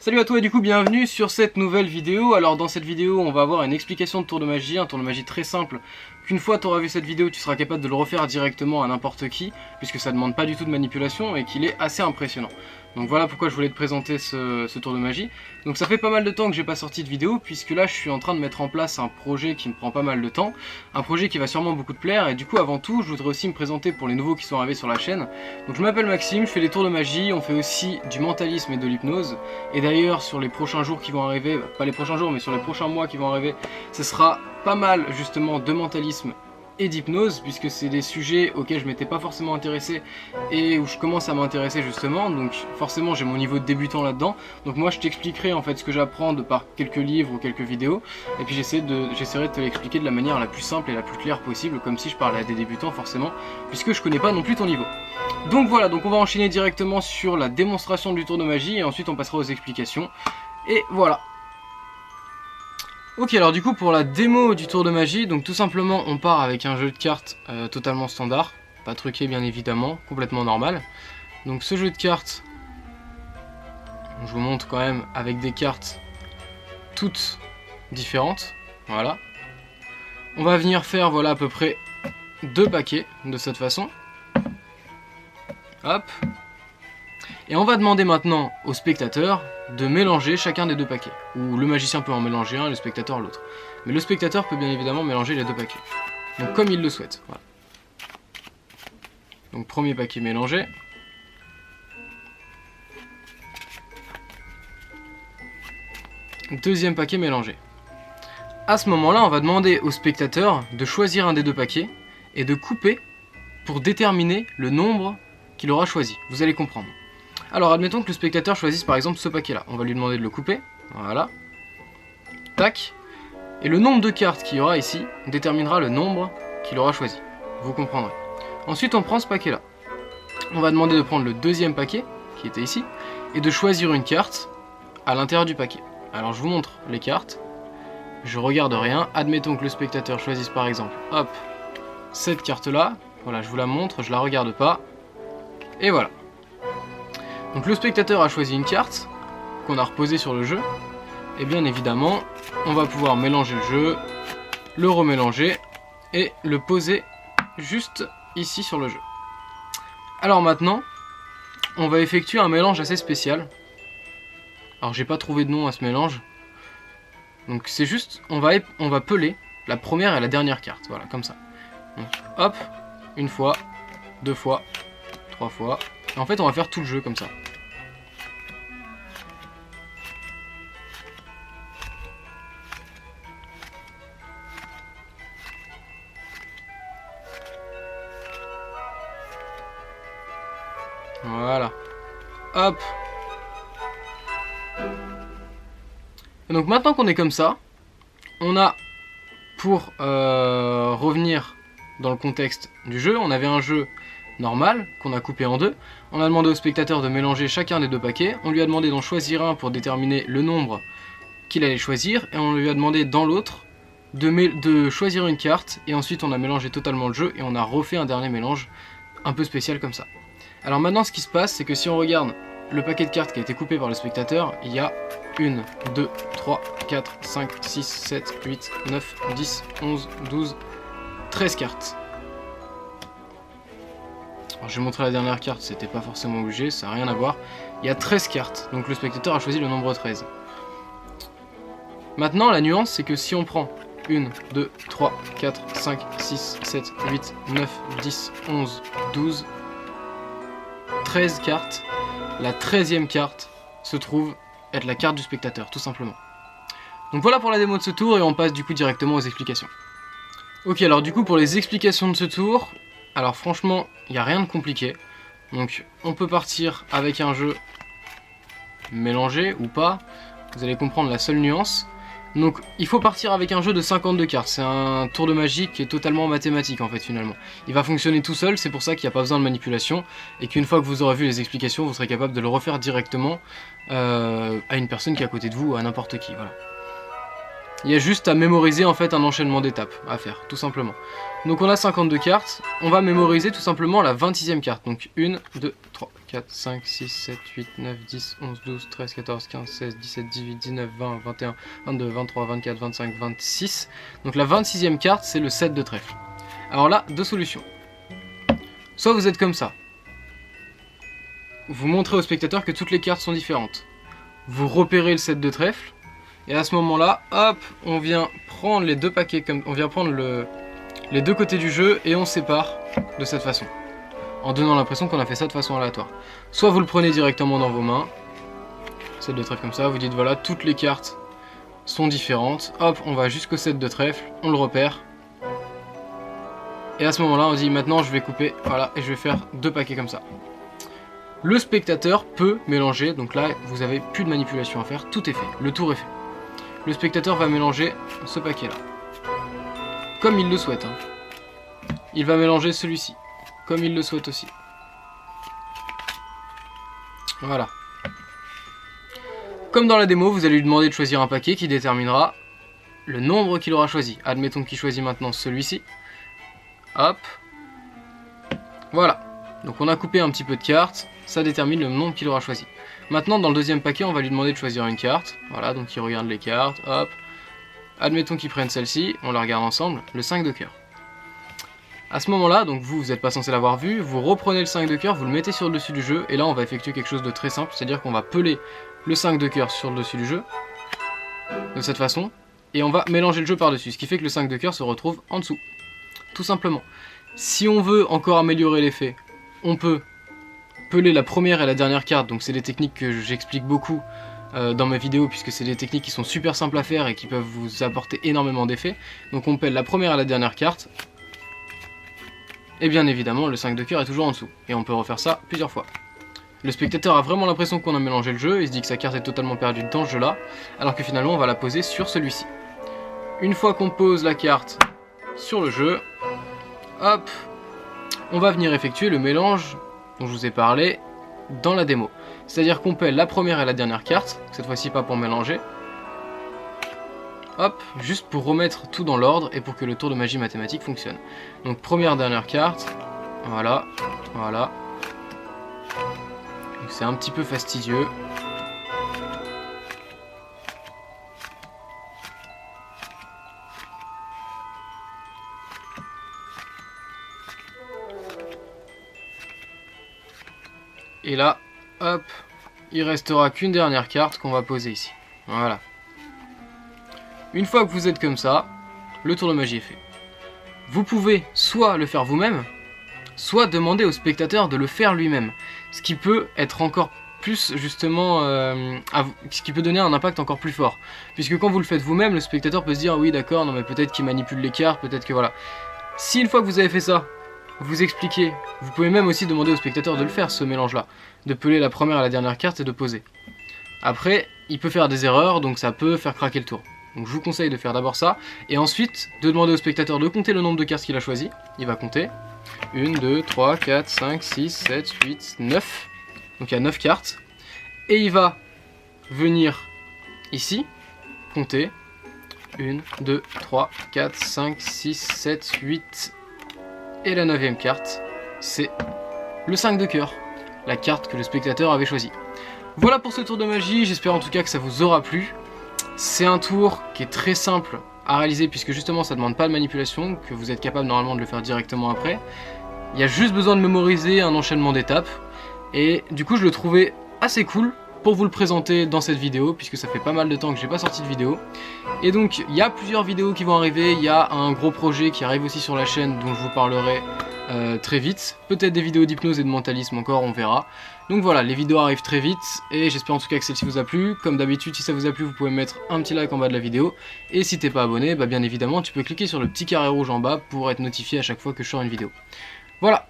Salut à toi et du coup bienvenue sur cette nouvelle vidéo. Alors dans cette vidéo on va avoir une explication de tour de magie, un tour de magie très simple qu'une fois tu auras vu cette vidéo tu seras capable de le refaire directement à n'importe qui puisque ça demande pas du tout de manipulation et qu'il est assez impressionnant. Donc voilà pourquoi je voulais te présenter ce tour de magie. Donc ça fait pas mal de temps que j'ai pas sorti de vidéo puisque là je suis en train de mettre en place un projet qui me prend pas mal de temps. Un projet qui va sûrement beaucoup te plaire et du coup avant tout je voudrais aussi me présenter pour les nouveaux qui sont arrivés sur la chaîne. Donc je m'appelle Maxime, je fais des tours de magie, on fait aussi du mentalisme et de l'hypnose. Et d'ailleurs sur les prochains jours qui vont arriver, pas les prochains jours mais sur les prochains mois qui vont arriver, ce sera pas mal justement de mentalisme et d'hypnose puisque c'est des sujets auxquels je m'étais pas forcément intéressé et où je commence à m'intéresser justement, donc forcément j'ai mon niveau de débutant là-dedans. Donc moi je t'expliquerai en fait ce que j'apprends de par quelques livres ou quelques vidéos et puis j'essaierai de te l'expliquer de la manière la plus simple et la plus claire possible, comme si je parlais à des débutants forcément, puisque je connais pas non plus ton niveau. Donc voilà, donc on va enchaîner directement sur la démonstration du tour de magie et ensuite on passera aux explications. Et voilà. Ok, alors du coup pour la démo du tour de magie, donc tout simplement on part avec un jeu de cartes totalement standard, pas truqué bien évidemment, complètement normal. Donc ce jeu de cartes, je vous montre quand même avec des cartes toutes différentes, voilà. On va venir faire voilà à peu près 2 paquets de cette façon. Hop. Et on va demander maintenant au spectateur de mélanger chacun des 2 paquets. Ou le magicien peut en mélanger un, le spectateur l'autre. Mais le spectateur peut bien évidemment mélanger les 2 paquets. Donc comme il le souhaite. Voilà. Donc premier paquet mélangé. Deuxième paquet mélangé. À ce moment-là, on va demander au spectateur de choisir un des 2 paquets et de couper pour déterminer le nombre qu'il aura choisi. Vous allez comprendre. Alors admettons que le spectateur choisisse par exemple ce paquet là, on va lui demander de le couper, voilà, tac, et le nombre de cartes qu'il y aura ici déterminera le nombre qu'il aura choisi, vous comprendrez. Ensuite on prend ce paquet là, on va demander de prendre le deuxième paquet, qui était ici, et de choisir une carte à l'intérieur du paquet. Alors je vous montre les cartes, je regarde rien, admettons que le spectateur choisisse par exemple, hop, cette carte là, voilà je vous la montre, je la regarde pas, et voilà. Donc le spectateur a choisi une carte qu'on a reposée sur le jeu et bien évidemment on va pouvoir mélanger le jeu, le remélanger et le poser juste ici sur le jeu. Alors maintenant on va effectuer un mélange assez spécial. Alors j'ai pas trouvé de nom à ce mélange, donc c'est juste on va peler la première et la dernière carte, voilà comme ça. Donc, hop, une fois, 2 fois, 3 fois, et en fait on va faire tout le jeu comme ça. Voilà. Hop. Et donc maintenant qu'on est comme ça, on a, pour revenir dans le contexte du jeu, on avait un jeu normal qu'on a coupé en 2. On a demandé au spectateur de mélanger chacun des 2 paquets. On lui a demandé d'en choisir un pour déterminer le nombre qu'il allait choisir. Et on lui a demandé dans l'autre de choisir une carte. Et ensuite on a mélangé totalement le jeu et on a refait un dernier mélange un peu spécial comme ça. Alors maintenant ce qui se passe c'est que si on regarde le paquet de cartes qui a été coupé par le spectateur, il y a 1, 2, 3, 4, 5, 6, 7, 8, 9, 10, 11, 12, 13 cartes. Alors je vais montrer la dernière carte, c'était pas forcément obligé, ça n'a rien à voir. Il y a 13 cartes, donc le spectateur a choisi le nombre 13. Maintenant la nuance c'est que si on prend 1, 2, 3, 4, 5, 6, 7, 8, 9, 10, 11, 12, 13 cartes, la 13e carte se trouve être la carte du spectateur, tout simplement. Donc voilà pour la démo de ce tour et on passe du coup directement aux explications. Ok, alors du coup pour les explications de ce tour, alors franchement il n'y a rien de compliqué. Donc on peut partir avec un jeu mélangé ou pas, vous allez comprendre la seule nuance. Donc il faut partir avec un jeu de 52 cartes, c'est un tour de magie qui est totalement mathématique en fait finalement. Il va fonctionner tout seul, c'est pour ça qu'il n'y a pas besoin de manipulation et qu'une fois que vous aurez vu les explications, vous serez capable de le refaire directement à une personne qui est à côté de vous ou à n'importe qui, voilà. Il y a juste à mémoriser en fait un enchaînement d'étapes à faire, tout simplement. Donc on a 52 cartes, on va mémoriser tout simplement la 26e carte. Donc 1, 2, 3, 4, 5, 6, 7, 8, 9, 10, 11, 12, 13, 14, 15, 16, 17, 18, 19, 20, 21, 22, 23, 24, 25, 26. Donc la 26e carte, c'est le 7 de trèfle. Alors là, deux solutions. Soit vous êtes comme ça. Vous montrez au spectateur que toutes les cartes sont différentes. Vous repérez le 7 de trèfle. Et à ce moment-là, hop, on vient prendre les deux paquets, on vient prendre les deux côtés du jeu et on sépare de cette façon. En donnant l'impression qu'on a fait ça de façon aléatoire. Soit vous le prenez directement dans vos mains, 7 de trèfle comme ça, vous dites voilà, toutes les cartes sont différentes. Hop, on va jusqu'au 7 de trèfle, on le repère. Et à ce moment-là, on dit maintenant je vais couper, voilà, et je vais faire deux paquets comme ça. Le spectateur peut mélanger, donc là vous avez plus de manipulation à faire, tout est fait, le tour est fait. Le spectateur va mélanger ce paquet là, comme il le souhaite. Hein. Il va mélanger celui-ci, comme il le souhaite aussi. Voilà. Comme dans la démo, vous allez lui demander de choisir un paquet qui déterminera le nombre qu'il aura choisi. Admettons qu'il choisit maintenant celui-ci. Hop. Voilà. Donc on a coupé un petit peu de cartes, ça détermine le nombre qu'il aura choisi. Maintenant dans le deuxième paquet on va lui demander de choisir une carte. Voilà, donc il regarde les cartes, hop. Admettons qu'il prenne celle-ci, on la regarde ensemble, le 5 de cœur. A ce moment là, donc vous n'êtes pas censé l'avoir vu, vous reprenez le 5 de cœur, vous le mettez sur le dessus du jeu, et là on va effectuer quelque chose de très simple, c'est-à-dire qu'on va peler le 5 de cœur sur le dessus du jeu, de cette façon, et on va mélanger le jeu par-dessus, ce qui fait que le 5 de cœur se retrouve en dessous. Tout simplement. Si on veut encore améliorer l'effet, on peut peler la première et la dernière carte, donc c'est des techniques que j'explique beaucoup dans mes vidéos, puisque c'est des techniques qui sont super simples à faire et qui peuvent vous apporter énormément d'effets. Donc on pèle la première et la dernière carte, et bien évidemment le 5 de cœur est toujours en dessous, et on peut refaire ça plusieurs fois. Le spectateur a vraiment l'impression qu'on a mélangé le jeu, il se dit que sa carte est totalement perdue dans ce jeu là, alors que finalement on va la poser sur celui-ci. Une fois qu'on pose la carte sur le jeu, hop, on va venir effectuer le mélange dont je vous ai parlé dans la démo. C'est-à-dire qu'on pèle la première et la dernière carte, cette fois-ci pas pour mélanger. Hop, juste pour remettre tout dans l'ordre et pour que le tour de magie mathématique fonctionne. Donc première, dernière carte, voilà, voilà. C'est un petit peu fastidieux. Et là, hop, il restera qu'une dernière carte qu'on va poser ici. Voilà. Une fois que vous êtes comme ça, le tour de magie est fait. Vous pouvez soit le faire vous-même, soit demander au spectateur de le faire lui-même. Ce qui peut être encore plus, justement, ce qui peut donner un impact encore plus fort. Puisque quand vous le faites vous-même, le spectateur peut se dire, oui d'accord, non mais peut-être qu'il manipule les cartes, peut-être que voilà. Si une fois que vous avez fait ça, vous expliquez, vous pouvez même aussi demander au spectateur de le faire, ce mélange-là. De peler la première et la dernière carte et de poser. Après, il peut faire des erreurs, donc ça peut faire craquer le tour. Donc je vous conseille de faire d'abord ça, et ensuite de demander au spectateur de compter le nombre de cartes qu'il a choisi. Il va compter. 1, 2, 3, 4, 5, 6, 7, 8, 9. Donc il y a 9 cartes. Et il va venir ici, compter. 1, 2, 3, 4, 5, 6, 7, 8. Et la 9e carte, c'est le 5 de cœur. La carte que le spectateur avait choisie. Voilà pour ce tour de magie, j'espère en tout cas que ça vous aura plu. C'est un tour qui est très simple à réaliser puisque justement ça ne demande pas de manipulation, que vous êtes capable normalement de le faire directement après. Il y a juste besoin de mémoriser un enchaînement d'étapes et du coup je le trouvais assez cool pour vous le présenter dans cette vidéo puisque ça fait pas mal de temps que j'ai pas sorti de vidéo. Et donc il y a plusieurs vidéos qui vont arriver, il y a un gros projet qui arrive aussi sur la chaîne dont je vous parlerai très vite. Peut-être des vidéos d'hypnose et de mentalisme encore, on verra. Donc voilà, les vidéos arrivent très vite et j'espère en tout cas que celle-ci vous a plu. Comme d'habitude, si ça vous a plu, vous pouvez mettre un petit like en bas de la vidéo. Et si t'es pas abonné, bah bien évidemment, tu peux cliquer sur le petit carré rouge en bas pour être notifié à chaque fois que je sors une vidéo. Voilà,